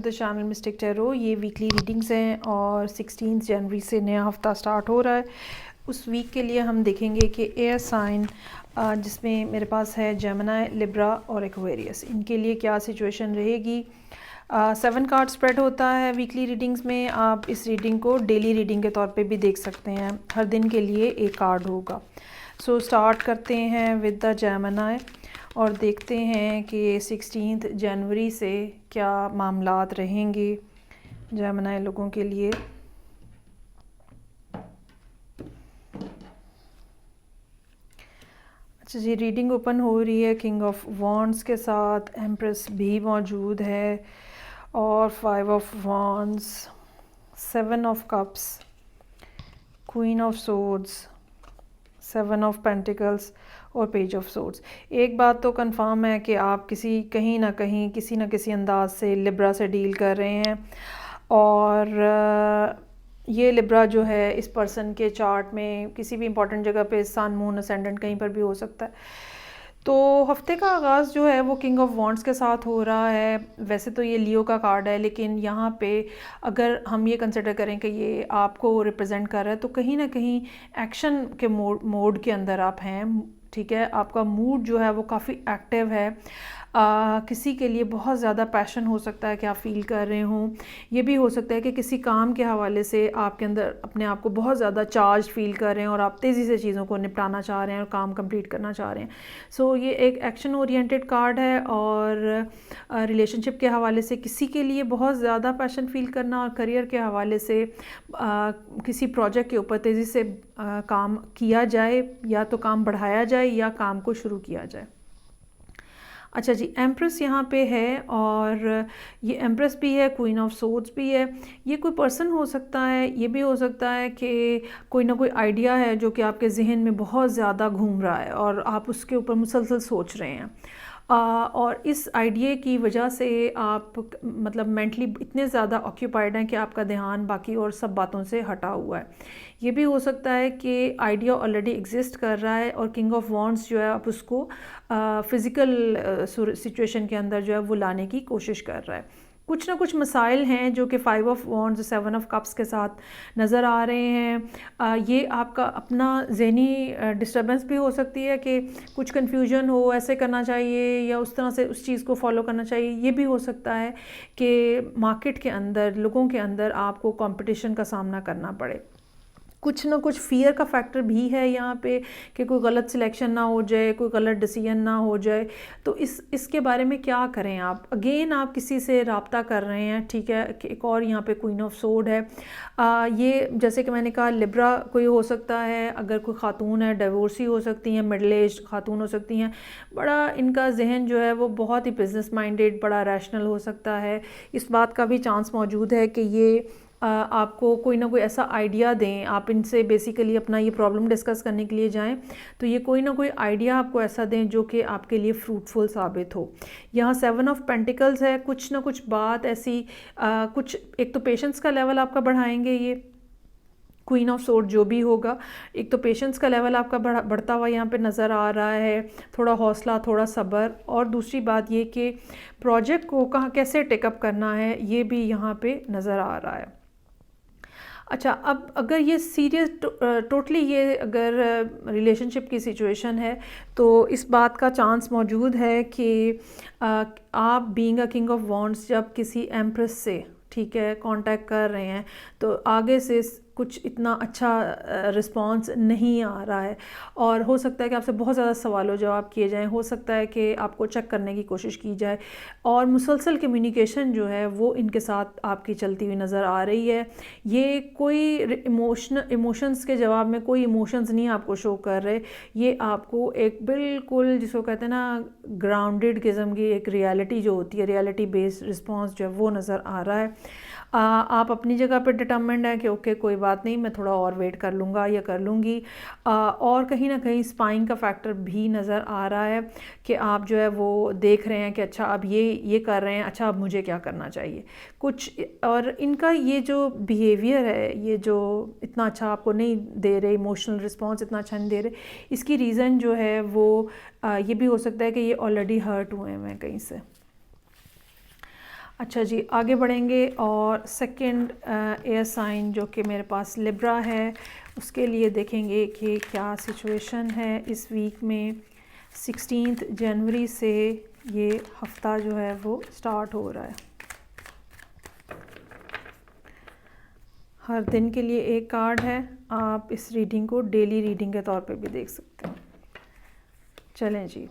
The channel mistake tarot. ये weekly readings हैं और 16 जनवरी से नया हफ्ता स्टार्ट हो रहा है। उस वीक के लिए हम देखेंगे कि एयर साइन जिसमें मेरे पास है जेमिनी, लिब्रा और एक्वेरियस, इनके लिए क्या सिचुएशन रहेगी। 7 कार्ड स्प्रेड होता है वीकली रीडिंग्स में। आप इस रीडिंग को डेली रीडिंग के तौर पे भी देख सकते हैं। हर दिन के लिए एक कार्ड होगा। सो स्टार्ट करते हैं विद द जेमिनी और देखते हैं कि 16 जनवरी से क्या मामलात रहेंगे जेमिनी लोगों के लिए। अच्छा जी, रीडिंग ओपन हो रही है किंग ऑफ वॉन्ड्स के साथ। एम्प्रेस भी मौजूद है और 5 of wands, 7 of cups, queen of swords, 7 of pentacles और पेज ऑफ सोर्ड्स। एक बात तो कंफर्म है कि आप कहीं ना कहीं किसी न किसी अंदाज से लिब्रा से डील कर रहे हैं और ये लिब्रा जो है इस पर्सन के चार्ट में किसी भी इंपॉर्टेंट जगह पे सन, मून, असेंडेंट कहीं पर भी हो सकता है। तो हफ्ते का आगाज़ जो है वो किंग ऑफ वॉन्ड्स के साथ हो रहा है। वैसे तो ये लियो का कार्ड है, लेकिन यहाँ पे अगर हम ये कंसिडर करें कि ये आपको रिप्रेजेंट कर रहा है तो कहीं ना कहीं एक्शन के मोड के अंदर आप हैं। ठीक है, आपका मूड जो है वो काफ़ी एक्टिव है। किसी के लिए बहुत ज़्यादा पैशन हो सकता है कि आप फील कर रहे हों। ये भी हो सकता है कि किसी काम के हवाले से आपके अंदर अपने आप को बहुत ज़्यादा चार्ज फील कर रहे हैं और आप तेज़ी से चीज़ों को निपटाना चाह रहे हैं और काम कंप्लीट करना चाह रहे हैं। सो ये एक एक्शन ओरिएंटेड कार्ड है और रिलेशनशिप के हवाले से किसी के लिए बहुत ज़्यादा पैशन फील करना और करियर के हवाले से किसी प्रोजेक्ट के ऊपर तेज़ी से काम किया जाए, या तो काम बढ़ाया जाए या काम को शुरू किया जाए। अच्छा जी, एम्प्रेस यहाँ पे है और ये एम्प्रेस भी है, क्वीन ऑफ सोर्ड्स भी है। ये कोई पर्सन हो सकता है, ये भी हो सकता है कि कोई ना कोई आइडिया है जो कि आपके जहन में बहुत ज़्यादा घूम रहा है और आप उसके ऊपर मुसलसल सोच रहे हैं। और इस आइडिया की वजह से आप मतलब मेंटली इतने ज़्यादा ऑक्यूपाइड हैं कि आपका ध्यान बाकी और सब बातों से हटा हुआ है। ये भी हो सकता है कि आइडिया ऑलरेडी एग्जिस्ट कर रहा है और किंग ऑफ वॉन्ड्स जो है आप उसको फिज़िकल सिचुएशन के अंदर जो है वो लाने की कोशिश कर रहा है। कुछ ना कुछ मसाइल हैं जो कि 5 ऑफ वॉन्ड्स, 7 ऑफ कप्स के साथ नज़र आ रहे हैं। ये आपका अपना ज़हनी डिस्टर्बेंस भी हो सकती है कि कुछ कन्फ्यूजन हो, ऐसे करना चाहिए या उस तरह से उस चीज़ को फॉलो करना चाहिए। ये भी हो सकता है कि मार्केट के अंदर, लोगों के अंदर आपको कंपटीशन का सामना करना पड़े। कुछ ना कुछ फ़ियर का फैक्टर भी है यहाँ पे कि कोई गलत सिलेक्शन ना हो जाए, कोई गलत डिसीजन ना हो जाए। तो इसके बारे में क्या करें आप। अगेन आप किसी से रब्ता कर रहे हैं, ठीक है। कि एक और यहाँ पे क्वीन ऑफ सोर्ड है। ये जैसे कि मैंने कहा लिब्रा कोई हो सकता है, अगर कोई खातून है डिवोर्सी हो सकती हैं, मिडल एज खातून हो सकती हैं। बड़ा इनका जहन जो है वो बहुत ही बिजनेस माइंडेड, बड़ा रैशनल हो सकता है। इस बात का भी चांस मौजूद है कि ये आपको कोई ना कोई ऐसा आइडिया दें। आप इनसे बेसिकली अपना ये प्रॉब्लम डिस्कस करने के लिए जाएं तो ये कोई ना कोई आइडिया आपको ऐसा दें जो कि आपके लिए फ्रूटफुल साबित हो। यहाँ 7 ऑफ पेंटिकल्स है। कुछ ना कुछ बात ऐसी कुछ, एक तो पेशेंस का लेवल आपका बढ़ाएंगे ये क्वीन ऑफ सोर्ड जो भी होगा। एक तो पेशेंस का लेवल आपका बढ़ता हुआ यहाँ पे नज़र आ रहा है, थोड़ा हौसला, थोड़ा सब्र। और दूसरी बात ये कि प्रोजेक्ट को कहाँ कैसे टेकअप करना है ये भी यहाँ पे नज़र आ रहा है। अच्छा, अब अगर ये सीरियस टोटली ये अगर रिलेशनशिप की सिचुएशन है तो इस बात का चांस मौजूद है कि आप being a king of wands जब किसी एम्प्रेस से, ठीक है, कांटेक्ट कर रहे हैं तो आगे से कुछ इतना अच्छा रिस्पांस नहीं आ रहा है और हो सकता है कि आपसे बहुत ज़्यादा सवालों जवाब किए जाएं। हो सकता है कि आपको चेक करने की कोशिश की जाए और मुसलसल कम्युनिकेशन जो है वो इनके साथ आपकी चलती हुई नज़र आ रही है। ये कोई इमोशंस के जवाब में कोई इमोशंस नहीं आपको शो कर रहे। ये आपको एक बिल्कुल जिसको कहते हैं ना ग्राउंडेड किस्म की एक रियलिटी जो होती है, रियलिटी बेस्ड रिस्पॉन्स जो है वो नज़र आ रहा है। आप अपनी जगह पर डिटर्मिन्ड है कि ओके कोई बात नहीं, मैं थोड़ा और वेट कर लूँगा या कर लूँगी। और कहीं ना कहीं स्पाइंग का फैक्टर भी नज़र आ रहा है कि आप जो है वो देख रहे हैं कि अच्छा अब ये कर रहे हैं, अच्छा अब मुझे क्या करना चाहिए कुछ। और इनका ये जो बिहेवियर है, ये जो इतना अच्छा आपको नहीं दे रहे, इमोशनल रिस्पॉन्स इतना अच्छा नहीं दे रहे, इसकी रीज़न जो है वो ये भी हो सकता है कि ये ऑलरेडी हर्ट हुए हैं कहीं से। अच्छा जी, आगे बढ़ेंगे और सेकंड एयर साइन जो कि मेरे पास लिब्रा है, उसके लिए देखेंगे कि क्या सिचुएशन है इस वीक में। 16 जनवरी से ये हफ्ता जो है वो स्टार्ट हो रहा है। हर दिन के लिए एक कार्ड है, आप इस रीडिंग को डेली रीडिंग के तौर पे भी देख सकते हैं। चलें जी,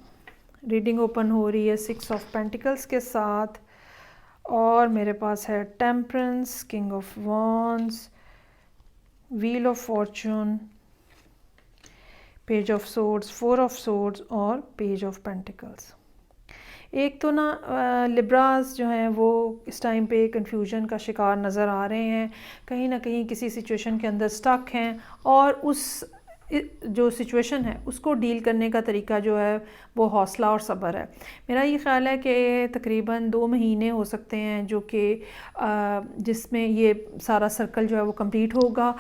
रीडिंग ओपन हो रही है 6 ऑफ पेंटिकल्स के साथ और मेरे पास है temperance, king of wands, wheel of Fortune, page of swords, 4 of swords और पेज ऑफ पेंटिकल्स। एक तो ना लिब्रास जो हैं वो इस टाइम पे कन्फ्यूजन का शिकार नज़र आ रहे हैं, कहीं ना कहीं किसी सिचुएशन के अंदर स्टक हैं और उस जो सिचुएशन है उसको डील करने का तरीका जो है वो हौसला और सब्र है। मेरा ये ख़्याल है कि तकरीबन 2 महीने हो सकते हैं जो कि जिसमें ये सारा सर्कल जो है वो कंप्लीट होगा।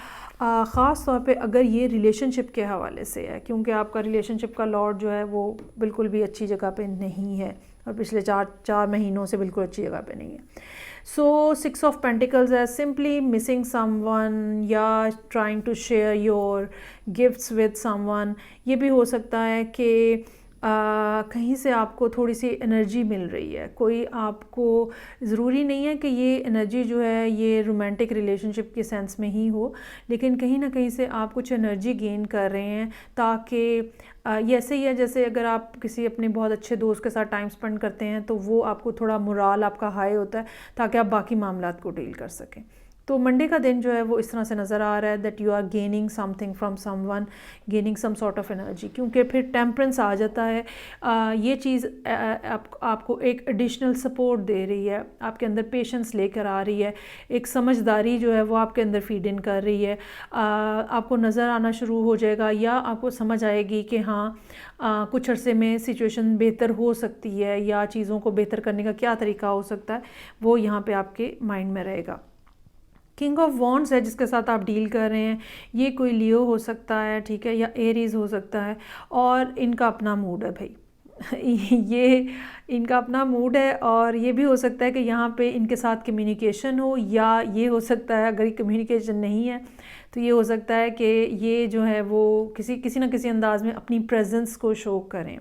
ख़ास तौर पे अगर ये रिलेशनशिप के हवाले से है, क्योंकि आपका रिलेशनशिप का लॉर्ड जो है वो बिल्कुल भी अच्छी जगह पे नहीं है और पिछले 4 महीनों से बिल्कुल अच्छी जगह पे नहीं है। सो 6 ऑफ पेंटिकल्स है सिंपली मिसिंग समवन या trying to share your gifts with someone. ये भी हो सकता है कि कहीं से आपको थोड़ी सी एनर्जी मिल रही है, कोई आपको ज़रूरी नहीं है कि ये एनर्जी जो है ये रोमांटिक रिलेशनशिप के सेंस में ही हो, लेकिन कहीं ना कहीं से आप कुछ एनर्जी गेन कर रहे हैं ताकि ये ऐसे ही है जैसे अगर आप किसी अपने बहुत अच्छे दोस्त के साथ टाइम स्पेंड करते हैं तो वो आपको थोड़ा मोराल आपका हाई होता है ताकि आप बाकी मामलात को डील कर सकें। तो मंडे का दिन जो है वो इस तरह से नज़र आ रहा है that you are gaining something from someone, gaining some sort of energy, क्योंकि फिर टेम्परेंस आ जाता है। ये चीज़ आपको एक एडिशनल सपोर्ट दे रही है, आपके अंदर पेशेंस लेकर आ रही है, एक समझदारी जो है वो आपके अंदर फीड इन कर रही है। आपको नज़र आना शुरू हो जाएगा या आपको समझ आएगी कि हाँ कुछ अरसे में सिचुएशन बेहतर हो सकती है या चीज़ों को बेहतर करने का क्या तरीका हो सकता है, वो यहाँ पे आपके माइंड में रहेगा। किंग ऑफ वॉन्ड्स है जिसके साथ आप डील कर रहे हैं, ये कोई लियो हो सकता है, ठीक है, या एरीज हो सकता है और इनका अपना मूड है भाई ये इनका अपना मूड है और ये भी हो सकता है कि यहाँ पे इनके साथ कम्युनिकेशन हो, या ये हो सकता है अगर कम्युनिकेशन नहीं है तो ये हो सकता है कि ये जो है वो किसी ना किसी अंदाज में अपनी प्रेजेंस को शो करें,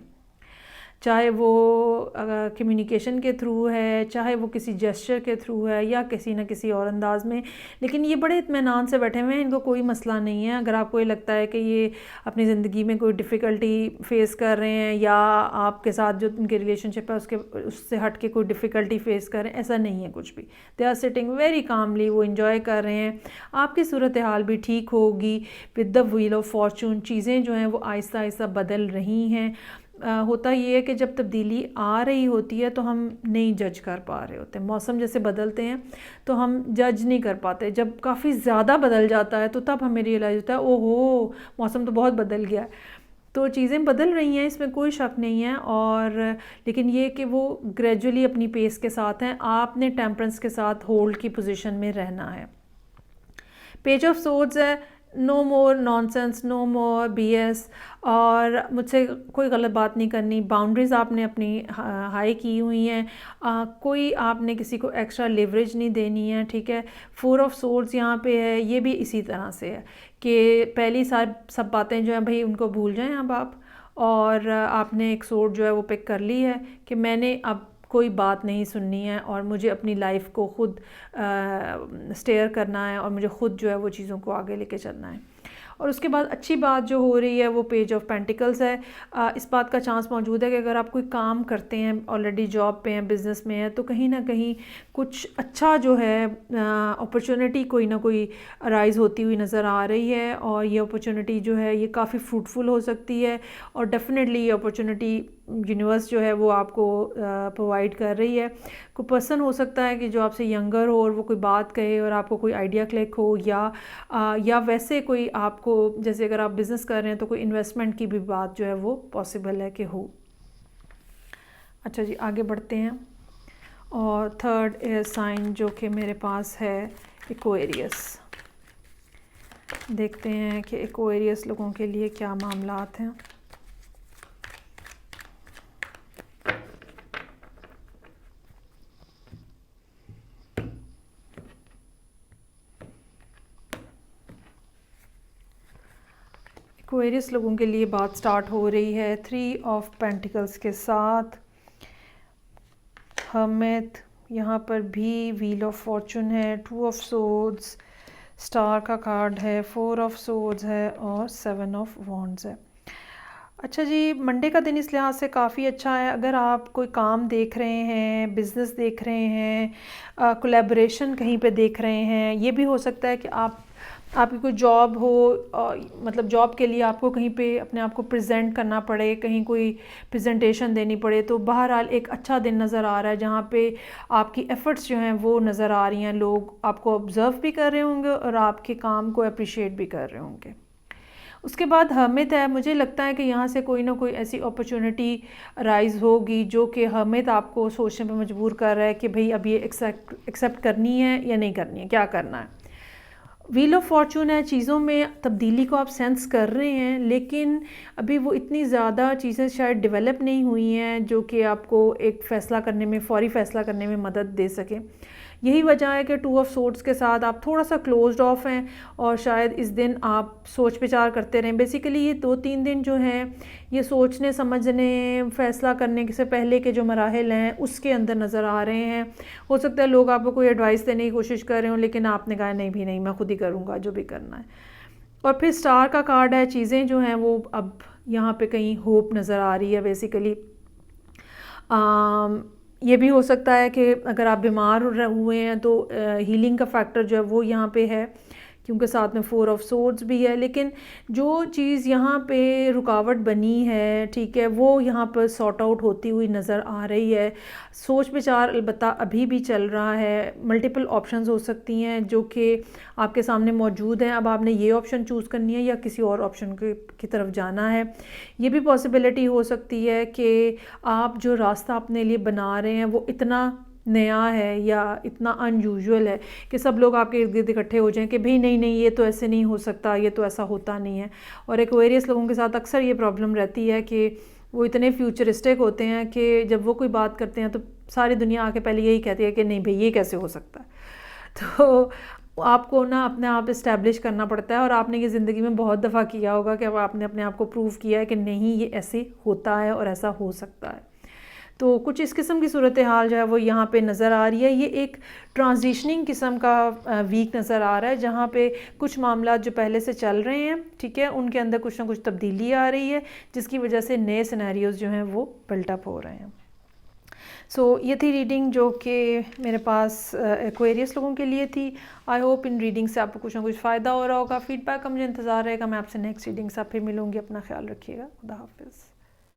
चाहे वो कम्युनिकेशन के थ्रू है, चाहे वो किसी जेस्चर के थ्रू है या किसी न किसी और अंदाज में, लेकिन ये बड़े इत्मीनान से बैठे हुए हैं, इनको कोई मसला नहीं है। अगर आपको ये लगता है कि ये अपनी ज़िंदगी में कोई डिफ़िकल्टी फेस कर रहे हैं या आपके साथ जो उनके रिलेशनशिप है उससे हट के कोई डिफ़िकल्टी फेस कर रहे हैं, ऐसा नहीं है कुछ भी। They are sitting very calmly, वो इन्जॉय कर रहे हैं, आपकी सूरत हाल भी ठीक होगी। With the wheel of Fortune चीज़ें जो हैं वो आहिस्ता आहिस्ता बदल रही हैं। होता ये है कि जब तब्दीली आ रही होती है तो हम नहीं जज कर पा रहे होते, मौसम जैसे बदलते हैं तो हम जज नहीं कर पाते। जब काफ़ी ज़्यादा बदल जाता है तो तब हमें रियलाइज़ होता है ओहो मौसम तो बहुत बदल गया है। तो चीज़ें बदल रही हैं, इसमें कोई शक नहीं है, और लेकिन ये कि वो ग्रेजुअली अपनी पेस के साथ हैं, आपने टेम्परेंस के साथ होल्ड की पोजीशन में रहना है। पेज ऑफ सोर्ड्स है, नो मोर नॉनसेंस, नो मोर BS, और मुझसे कोई गलत बात नहीं करनी, बाउंड्रीज़ आपने अपनी हाई की हुई हैं, कोई आपने किसी को एक्स्ट्रा लेवरेज नहीं देनी है, ठीक है। 4 ऑफ सोर्ड्स यहाँ पे है, ये भी इसी तरह से है कि पहली सब बातें जो हैं भाई उनको भूल जाएं अब आप, और आपने एक सोर्ड जो है वो पिक कर ली है कि मैंने अब कोई बात नहीं सुननी है और मुझे अपनी लाइफ को ख़ुद स्टेयर करना है और मुझे ख़ुद जो है वो चीज़ों को आगे लेके चलना है। और उसके बाद अच्छी बात जो हो रही है वो पेज ऑफ पेंटिकल्स है। इस बात का चांस मौजूद है कि अगर आप कोई काम करते हैं, ऑलरेडी जॉब पे हैं, बिज़नेस में हैं, तो कहीं ना कहीं कुछ अच्छा जो है अपॉर्चुनिटी कोई ना कोई अराइज़ होती हुई नज़र आ रही है, और ये अपॉर्चुनिटी जो है ये काफ़ी फ्रूटफुल हो सकती है, और डेफिनेटली ये अपॉर्चुनिटी यूनिवर्स जो है वो आपको प्रोवाइड कर रही है। कोई पर्सन हो सकता है कि जो आपसे यंगर हो और वो कोई बात कहे और आपको कोई आइडिया क्लिक हो, या वैसे कोई आपको जैसे अगर आप बिज़नेस कर रहे हैं तो कोई इन्वेस्टमेंट की भी बात जो है वो पॉसिबल है कि हो। अच्छा जी, आगे बढ़ते हैं, और थर्ड एयर साइन जो कि मेरे पास है एक्वेरियस। देखते हैं कि एक्वेरियस लोगों के लिए क्या मामलात हैं। एक्वेरियस लोगों के लिए बात स्टार्ट हो रही है 3 ऑफ पेंटिकल्स के साथ। हर्मिट, यहाँ पर भी व्हील ऑफ फॉर्चून है, 2 ऑफ सोर्ड्स, स्टार का कार्ड है, 4 ऑफ सोर्ड्स है और 7 ऑफ वॉन्ड्स है। अच्छा जी, मंडे का दिन इस लिहाज से काफ़ी अच्छा है। अगर आप कोई काम देख रहे हैं, बिज़नेस देख रहे हैं, कोलैबोरेशन कहीं पे देख रहे हैं, ये भी हो सकता है कि आपकी कोई जॉब हो, मतलब जॉब के लिए आपको कहीं पे अपने आप को प्रेजेंट करना पड़े, कहीं कोई प्रेजेंटेशन देनी पड़े, तो बहरहाल एक अच्छा दिन नज़र आ रहा है जहाँ पे आपकी एफ़र्ट्स जो हैं वो नज़र आ रही हैं। लोग आपको ऑब्ज़र्व भी कर रहे होंगे और आपके काम को अप्रिशिएट भी कर रहे होंगे। उसके बाद हर्मिट है, मुझे लगता है कि यहाँ से कोई ना कोई ऐसी अपॉर्चुनिटी राइज़ होगी जो कि हर्मिट आपको सोचने पे मजबूर कर रहा है कि भाई अब ये एक्सेप्ट करनी है या नहीं करनी है, क्या करना है। व्हील ऑफ फॉर्चून है, चीज़ों में तब्दीली को आप सेंस कर रहे हैं, लेकिन अभी वो इतनी ज़्यादा चीज़ें शायद डेवलप नहीं हुई हैं जो कि आपको एक फ़ैसला करने में, फौरी फ़ैसला करने में मदद दे सकें। यही वजह है कि 2 ऑफ सोर्ड्स के साथ आप थोड़ा सा क्लोज्ड ऑफ हैं और शायद इस दिन आप सोच विचार करते रहें। बेसिकली ये 2-3 दिन जो हैं ये सोचने समझने, फ़ैसला करने से पहले के जो मराहिल हैं उसके अंदर नज़र आ रहे हैं। हो सकता है लोग आपको कोई एडवाइस देने की कोशिश कर रहे हों, लेकिन आपने कहा नहीं भी नहीं, मैं खुद ही करूँगा जो भी करना है। और फिर स्टार का कार्ड है, चीज़ें जो हैं वो अब यहाँ पे कहीं होप नज़र आ रही है। बेसिकली ये भी हो सकता है कि अगर आप बीमार हुए हैं तो हीलिंग का फैक्टर जो है वो यहाँ पे है, क्योंकि साथ में 4 ऑफ सोर्ड्स भी है। लेकिन जो चीज़ यहाँ पे रुकावट बनी है, ठीक है, वो यहाँ पर सॉर्ट आउट होती हुई नज़र आ रही है। सोच विचार अलबत्ता अभी भी चल रहा है, मल्टीपल ऑप्शंस हो सकती हैं जो कि आपके सामने मौजूद हैं। अब आपने ये ऑप्शन चूज़ करनी है या किसी और ऑप्शन की तरफ जाना है। ये भी पॉसिबिलिटी हो सकती है कि आप जो रास्ता अपने लिए बना रहे हैं वो इतना नया है या इतना अनयूजुअल है कि सब लोग आपके इर्द गिर्द इकट्ठे हो जाएं कि भाई नहीं नहीं, ये तो ऐसे नहीं हो सकता, ये तो ऐसा होता नहीं है। और एक्वेरियस लोगों के साथ अक्सर ये प्रॉब्लम रहती है कि वो इतने फ्यूचरिस्टिक होते हैं कि जब वो कोई बात करते हैं तो सारी दुनिया आके पहले यही कहती है कि नहीं भाई ये कैसे हो सकता है। तो आपको ना अपने आप इस्टेब्लिश करना पड़ता है, और आपने ये ज़िंदगी में बहुत दफ़ा किया होगा कि अब आपने अपने आप को प्रूव किया है कि नहीं ये ऐसे होता है और ऐसा हो सकता है। तो कुछ इस किस्म की सूरत हाल जो है वो यहाँ पे नज़र आ रही है। ये एक ट्रांजिशनिंग किस्म का वीक नज़र आ रहा है जहाँ पे कुछ मामला जो पहले से चल रहे हैं, ठीक है, उनके अंदर कुछ ना कुछ तब्दीली आ रही है जिसकी वजह से नए सिनेरियोज़ जो हैं वो बिल्टअप हो रहे हैं। ये थी रीडिंग जो कि मेरे पास एक्वेरियस लोगों के लिए थी। आई होप इन रीडिंग से आपको कुछ ना कुछ फ़ायदा हो रहा होगा। फीडबैक का मुझे इंतज़ार रहेगा। मैं आपसे नेक्स्ट रीडिंग से फिर मिलूँगी। अपना ख्याल रखिएगा। खुदा हाफिज़।